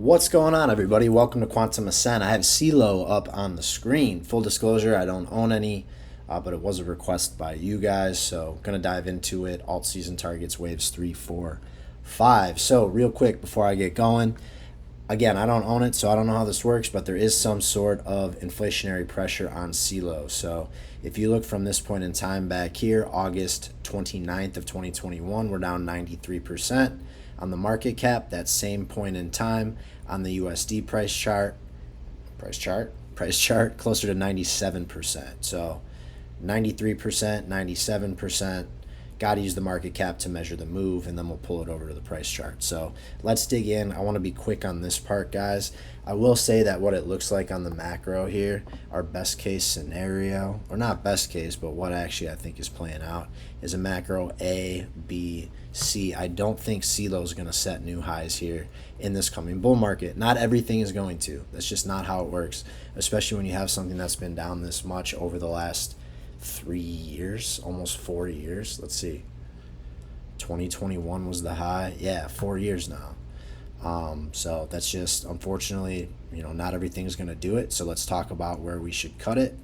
What's going on, everybody? Welcome to Quantum Ascent. I have CELO up on the screen. Full disclosure, I don't own any, but it was a request by you guys, so going to dive into it. Altseason targets waves 3, 4, 5. So real quick before I get going, again, I don't own it, so I don't know how this works, but there is some sort of inflationary pressure on CELO. So if you look from this point in time back here, August 29th of 2021, we're down 93% on the market cap. That same point in time on the USD price chart, closer to 97%. So 93%, 97%. Got to use the market cap to measure the move, and then we'll pull it over to the price chart. So let's dig in. I want to be quick on this part, guys. I will say that what it looks like on the macro here, our best case scenario, or not best case, but what actually I think is playing out, is a macro A, B, C. I don't think CELO is going to set new highs here in this coming bull market. Not everything is going to. That's just not how it works, especially when you have something that's been down this much over the last 3 years, almost 4 years. Let's see, 2021 was the high. Yeah, 4 years now. So that's just, unfortunately, not everything's going to do it. So let's talk about where we should cut it,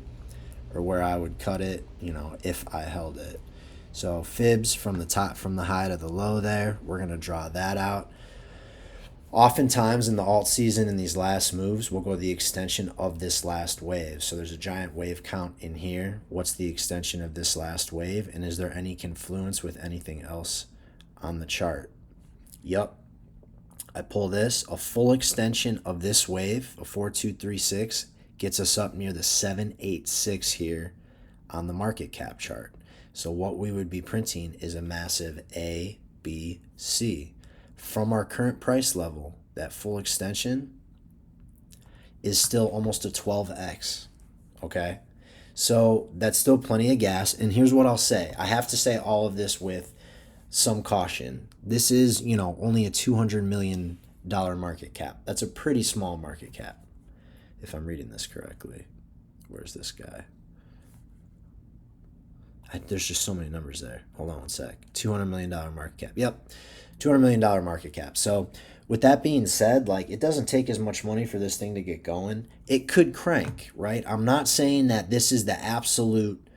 or where I would cut it, if I held it. So fibs from the top, from the high to the low there, we're going to draw that out. Oftentimes in the alt season, in these last moves, we'll go the extension of this last wave. So there's a giant wave count in here. What's the extension of this last wave? And is there any confluence with anything else on the chart? Yep. I pull this, a full extension of this wave, a 4236, gets us up near the 786 here on the market cap chart. So what we would be printing is a massive A, B, C. From our current price level, that full extension is still almost a 12x, okay? So that's still plenty of gas, and here's what I'll say. I have to say all of this with some caution. This is, only a $200 million market cap. That's a pretty small market cap, if I'm reading this correctly. Where's this guy? There's just so many numbers there. Hold on one sec. $200 million market cap. Yep. $200 million market cap. So with that being said, it doesn't take as much money for this thing to get going. It could crank, right? I'm not saying that this is the absolute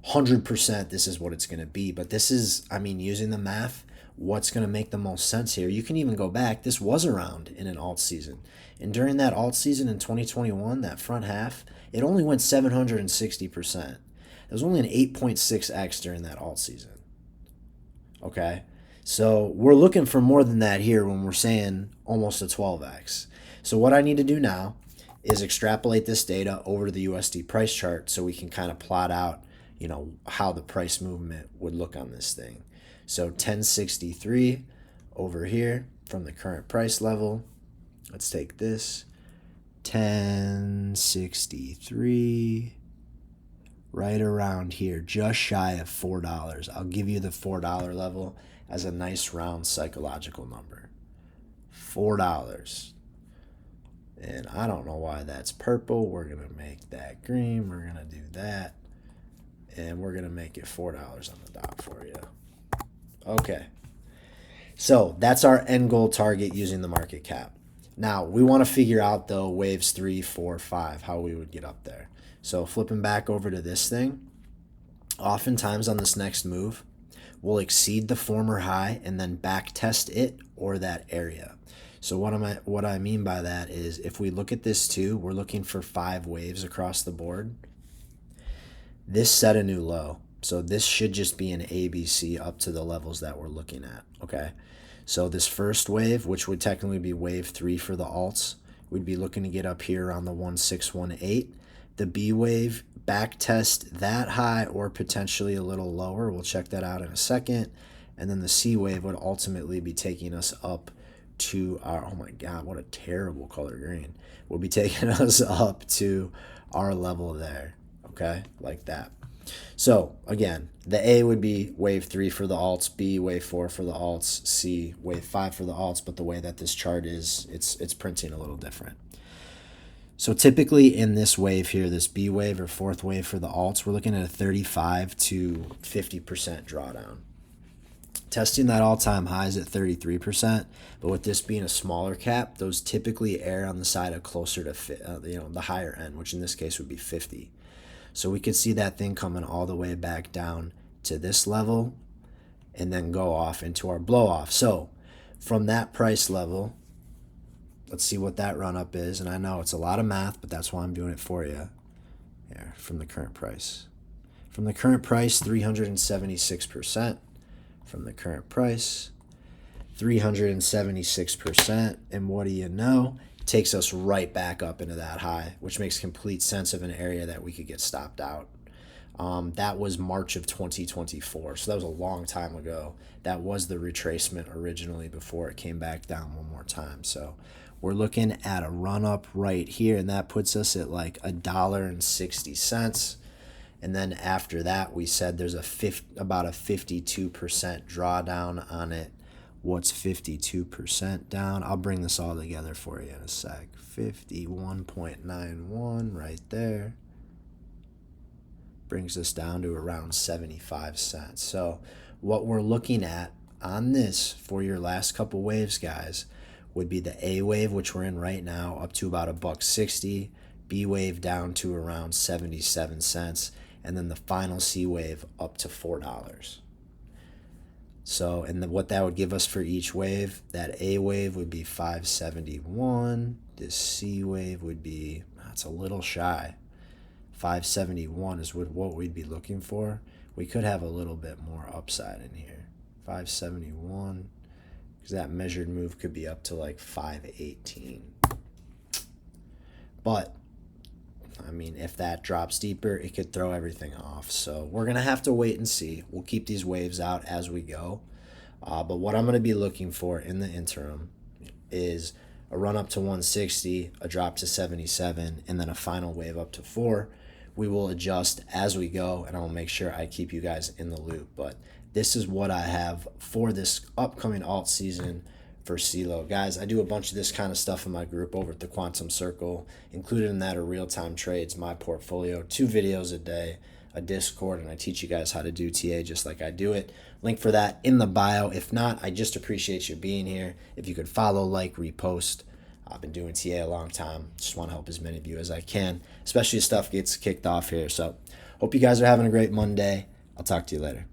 100% this is what it's going to be, but this is, using the math, what's going to make the most sense here. You can even go back. This was around in an alt season. And during that alt season in 2021, that front half, it only went 760%. It was only an 8.6x during that alt season. Okay? So we're looking for more than that here when we're saying almost a 12x. So what I need to do now is extrapolate this data over to the USD price chart so we can kind of plot out, how the price movement would look on this thing. So 1063 over here from the current price level. Let's take this. 1063 right around here, just shy of $4. I'll give you the $4 level as a nice round psychological number. $4. And I don't know why that's purple. We're going to make that green. We're going to do that. And we're going to make it $4 on the dot for you. Okay. So that's our end goal target using the market cap. Now, we want to figure out, though, waves 3, 4, 5, how we would get up there. So flipping back over to this thing, oftentimes on this next move, we'll exceed the former high and then back test it or that area. So what I mean by that is, if we look at this too, we're looking for 5 waves across the board. This set a new low. So this should just be an ABC up to the levels that we're looking at, okay? So this first wave, which would technically be wave 3 for the alts, we'd be looking to get up here around the 1618. The B wave, back test that high or potentially a little lower. We'll check that out in a second. And then the C wave would ultimately be taking us up to our, oh my God, what a terrible color green. Will be taking us up to our level there, okay, like that. So again, the A would be wave 3 for the alts, B wave 4 for the alts, C wave 5 for the alts, but the way that this chart is, it's printing a little different. So typically in this wave here, this B wave or fourth wave for the alts, we're looking at a 35 to 50% drawdown. Testing that all-time high is at 33%, but with this being a smaller cap, those typically err on the side of closer to the higher end, which in this case would be 50. So we could see that thing coming all the way back down to this level and then go off into our blow off. So from that price level, let's see what that run up is. And I know it's a lot of math, but that's why I'm doing it for you. Here, from the current price. From the current price, 376%. From the current price, 376%. And what do you know? It takes us right back up into that high, which makes complete sense of an area that we could get stopped out. That was March of 2024. So that was a long time ago. That was the retracement originally before it came back down one more time. So we're looking at a run up right here, and that puts us at like $1.60. And then after that, we said there's about a 52% drawdown on it. What's 52% down? I'll bring this all together for you in a sec. 51.91 right there. Brings us down to around 75 cents. So what we're looking at on this for your last couple waves, guys, would be the A wave, which we're in right now, up to about $1.60. B wave down to around 77 cents. And then the final C wave up to $4. So, and what that would give us for each wave, that A wave would be 571. This C wave would be, that's a little shy. 571 is what we'd be looking for. We could have a little bit more upside in here. 571, because that measured move could be up to like 518. But I mean, if that drops deeper, it could throw everything off. So we're going to have to wait and see. We'll keep these waves out as we go. But what I'm going to be looking for in the interim is a run up to 160, a drop to 77, and then a final wave up to 4. We will adjust as we go, and I'll make sure I keep you guys in the loop. But this is what I have for this upcoming alt season for CELO. Guys, I do a bunch of this kind of stuff in my group over at the Quantum Circle. Included in that are real-time trades, my portfolio, 2 videos a day, a Discord, and I teach you guys how to do TA just like I do it. Link for that in the bio. If not, I just appreciate you being here. If you could follow, like, repost. I've been doing TA a long time. Just want to help as many of you as I can, especially as stuff gets kicked off here. So hope you guys are having a great Monday. I'll talk to you later.